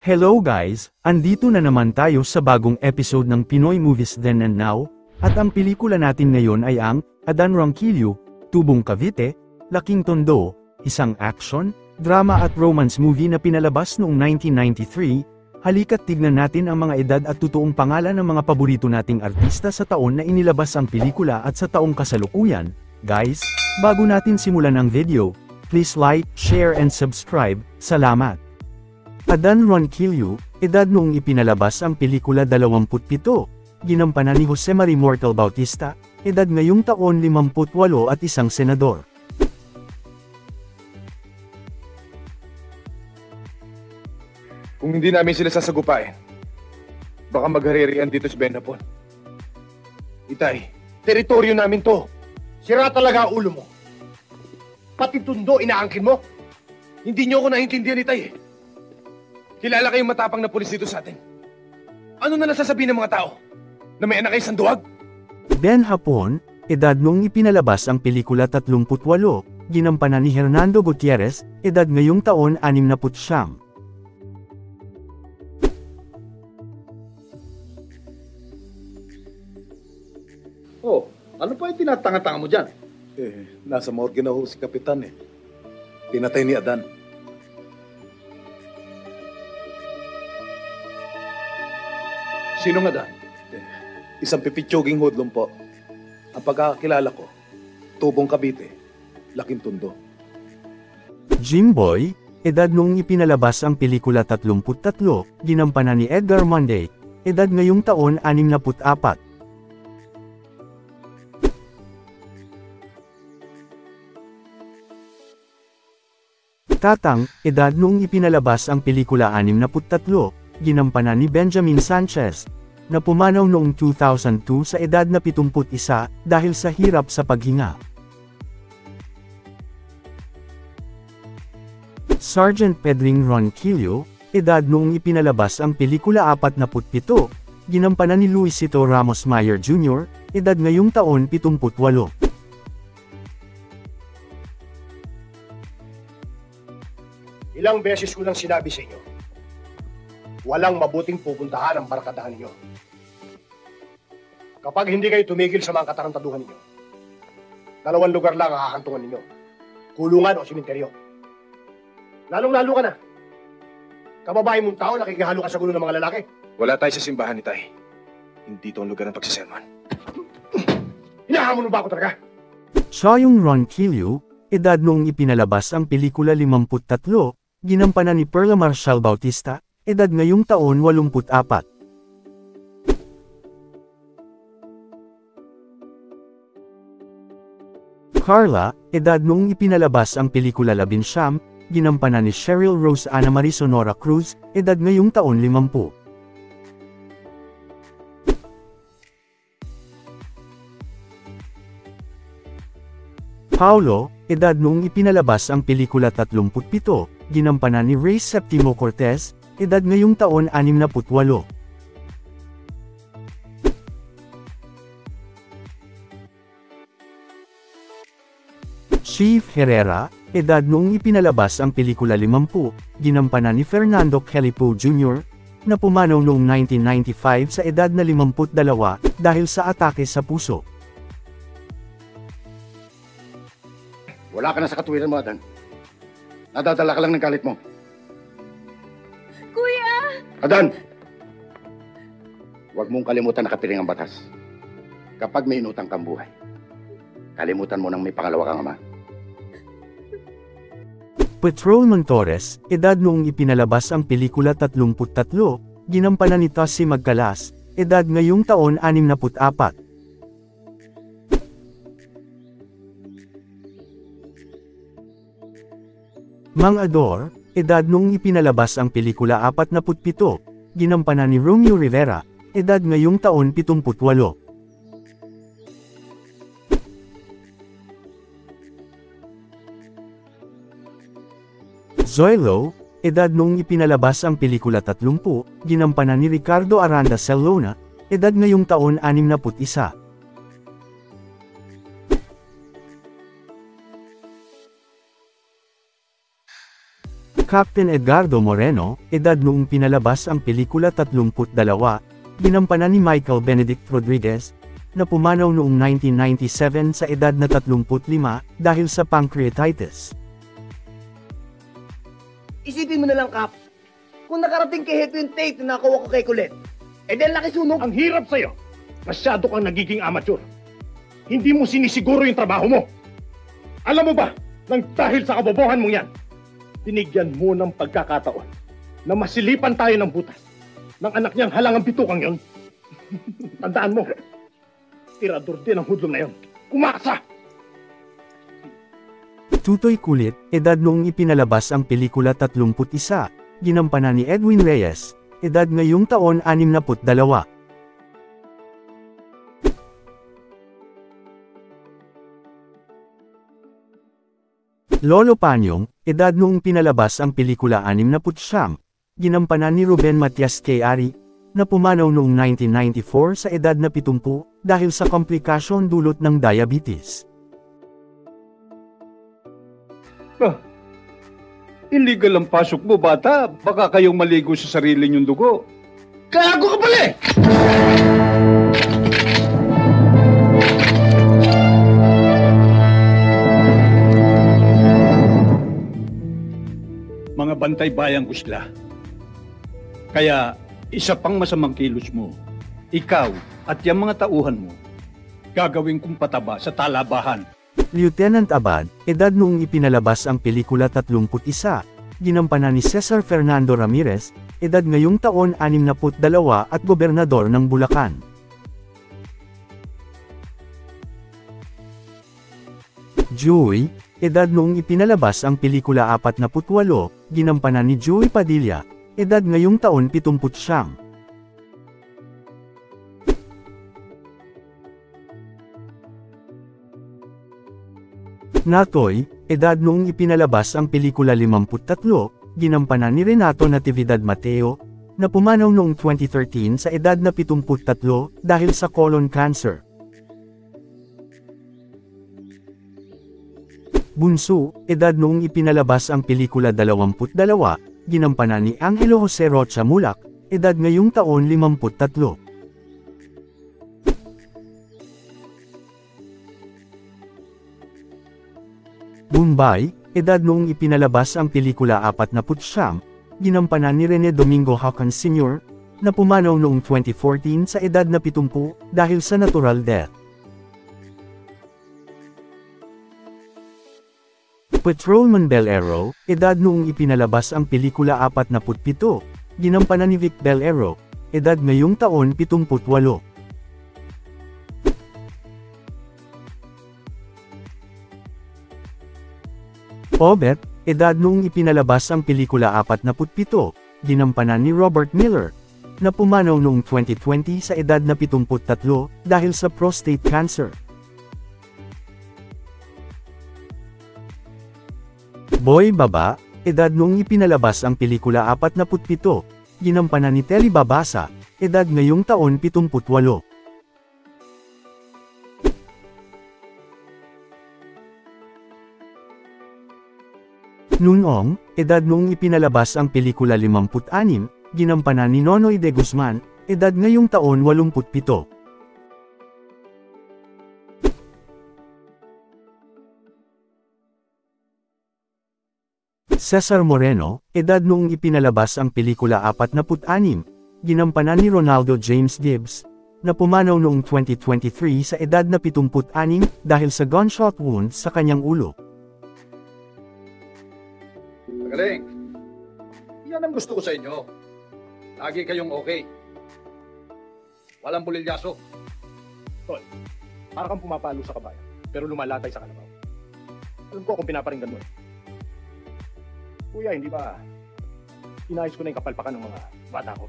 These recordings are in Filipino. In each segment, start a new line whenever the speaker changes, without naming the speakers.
Hello guys, andito na naman tayo sa bagong episode ng Pinoy Movies Then and Now, at ang pelikula natin ngayon ay ang Adan Ronquillo, Tubong Cavite, Laking Tondo, isang action, drama at romance movie na pinalabas noong 1993. Halika't tignan natin ang mga edad at totoong pangalan ng mga paborito nating artista sa taon na inilabas ang pelikula at sa taong kasalukuyan. Guys, bago natin simulan ang video, please like, share and subscribe. Salamat! Adan Ronquillo, edad noong ipinalabas ang pelikula 27, ginampanan ni Jose Mari Mortal Bautista, edad ngayong taon 58 at isang senador.
Kung hindi namin sila sasagupain, baka magharirian dito sa Benapon. Itay, teritoryo namin to.
Sira talaga ang ulo mo. Pati Tondo inaangkin mo.
Hindi niyo ako naintindihan, Itay. Kilala kayong matapang na pulis dito sa atin. Ano na nasasabihin ng mga tao? Na may anak kayo sanduwag?
Ben Hapon, edad noong ipinalabas ang pelikula 38, ginampanan ni Hernando Gutierrez, edad ngayong taon 69.
Oh, ano pa yung tinatanga-tanga mo dyan?
Nasa morgue na ho si Kapitan eh. Pinatay ni Adan.
Sino nga Dan?
Isang pipitsuging hoodlum po. Ang pagkakakilala ko, Tubong Cavite, Laking Tondo.
Jimboy, edad noong ipinalabas ang pelikula 33, ginampanan ni Edgar Monday, edad ngayong taon 64. Tatang, edad noong ipinalabas ang pelikula 63, ginampanan ni Benjamin Sanchez, na pumanaw noong 2002 sa edad na 71 dahil sa hirap sa paghinga. Sergeant Pedring Ronquillo, edad noong ipinalabas ang pelikula 47, ginampanan ni Luisito Ramos Mayer Jr., edad ngayong taon 78.
Ilang beses ko lang sinabi sa inyo, walang mabuting pupuntahan ang barkadahan ninyo. Kapag hindi kayo tumigil sa mga katarantaduhan ninyo, dalawang lugar lang ang hakantungan ninyo. Kulungan o simenteryo. Lalong-lalo ka na. Kababae mong tao, nakikihalo ka sa gulo ng mga lalaki.
Wala tayo sa simbahan, Itay. Hindi ito ang lugar ng pagsasermon.
Hinahamon mo ba ako talaga?
Choyong Ronquillo, edad noong ipinalabas ang pelikula 53, ginampanan ni Perla Marcial Bautista, edad ngayong taon 84. Carla, edad noong ipinalabas ang pelikula 19, ginampanan ni Cheryl Rose Ana Marie Sonora Cruz, edad ngayong taon 50. Paulo, edad noong ipinalabas ang pelikula 37, ginampanan ni Ray Septimo Cortez, edad ngayong taon 68. Chief Herrera, edad noong ipinalabas ang pelikula 50, ginampanan ni Fernando Calipo Jr., na pumanaw noong 1995 sa edad na 52 dahil sa atake sa puso.
Wala ka na sa katuwiran mo, Adan. Nadadala ka lang ng galit mo.
Kuya!
Adan! Huwag mong kalimutan na kapiling ang batas. Kapag may inutang kang buhay, kalimutan mo nang may pangalawa kang ama.
Patrolman Torres, edad noong ipinalabas ang pelikula 33, ginampanan ni Tossie Magcalas, edad ngayong taon 64. Mang Ador, edad noong ipinalabas ang pelikula 47, ginampanan ni Romeo Rivera, edad ngayong taon 78. Zoilo, edad noong ipinalabas ang pelikula 30, ginampanan ni Ricardo Aranda Celona, edad ngayong taon 61. Captain Edgardo Moreno, edad noong pinalabas ang pelikula 32, ginampanan ni Michael Benedict Rodriguez, na pumanaw noong 1997 sa edad na 35 dahil sa pancreatitis.
Isipin mo na lang, Kap. Kung nakarating kay Heto yung tape na nakuha ko kay Colette, dahil laki sunog.
Ang hirap sa'yo. Masyado kang nagiging amateur. Hindi mo sinisiguro yung trabaho mo. Alam mo ba, nang dahil sa kabobohan mong yan, binigyan mo ng pagkakataon na masilipan tayo ng butas ng anak niyang halangang bitukang yon. Tandaan mo, tirador din ang hudlom na yon. Kumaksa!
Tutoy Kulit, edad noong ipinalabas ang pelikula 31, ginampanan ni Edwin Reyes, edad ngayong taon 62. Lolo Panyong, edad noong pinalabas ang pelikula 69, ginampanan ni Ruben Matias K.Ari, na pumanaw noong 1994 sa edad na 70 dahil sa komplikasyon dulot ng diabetes.
Illegal ang pasok mo, bata. Baka kayong maligo sa sarili niyong dugo.
Gago ka pala eh!
Mga bantay bayang usla. Kaya, isa pang masamang kilos mo, ikaw at yung mga tauhan mo, gagawin kong pataba sa talabahan.
Lieutenant Abad, edad noong ipinalabas ang pelikula 31, ginampanan ni Cesar Fernando Ramirez, edad ngayong taon 62 at gobernador ng Bulacan. Joey, edad noong ipinalabas ang pelikula 48, ginampanan ni Joey Padilla, edad ngayong taon 79. Natoy, edad noong ipinalabas ang pelikula 53, ginampanan ni Renato Natividad Mateo, na pumanaw noong 2013 sa edad na 73 dahil sa colon cancer. Bunso, edad noong ipinalabas ang pelikula 22, ginampanan ni Angelo Jose Rocha Mulak, edad ngayong taon 53. Bombay, edad noong ipinalabas ang pelikula 49, ginampanan ni Rene Domingo Hawkins Sr., na pumanaw noong 2014 sa edad na 70 dahil sa natural death. Patrolman Bel-Ero, edad noong ipinalabas ang pelikula 47, ginampanan ni Vic Bel-Ero, edad ngayong taon 78. Obet, edad noong ipinalabas ang pelikula 47, ginampanan ni Robert Miller, na pumanaw noong 2020 sa edad na 73 dahil sa prostate cancer. Boy Baba, edad noong ipinalabas ang pelikula 47, ginampanan ni Telly Babasa, edad ngayong taon 78. Nunong, edad noong ipinalabas ang pelikula 56, ginampanan ni Nonoy de Guzman, edad ngayong taon 87. Cesar Moreno, edad noong ipinalabas ang pelikula 46, ginampanan ni Ronaldo James Gibbs, na pumanaw noong 2023 sa edad na 76 dahil sa gunshot wounds sa kanyang ulo.
Magaling. Yan ang gusto ko sa inyo. Lagi kayong okay. Walang bulilyaso.
Para kang pumapalo sa kabayan, pero lumalatay sa kalabaw. Alam ko kung pinaparinggan mo eh. Kuya, hindi ba inayos ko na yung kapalpakan ng mga bata ko?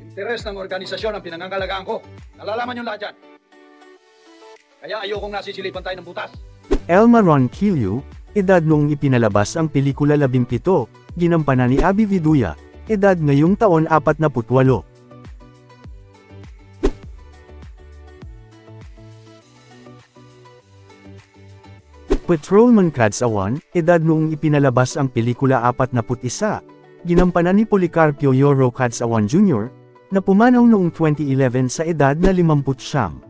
Interes ng organisasyon ang pinangangalagaan ko. Nalalaman yung lahat yan. Kaya ayokong nasisilipan tayo ng butas.
Elma Ronquillo, edad noong ipinalabas ang pelikula 17, ginampanan ni Abby Viduya, edad ngayong taon 48. Patrolman Cadsawan, edad noong ipinalabas ang pelikula 41, ginampanan ni Policarpio Yoro Cadsawan Jr., na pumanaw noong 2011 sa edad na 50.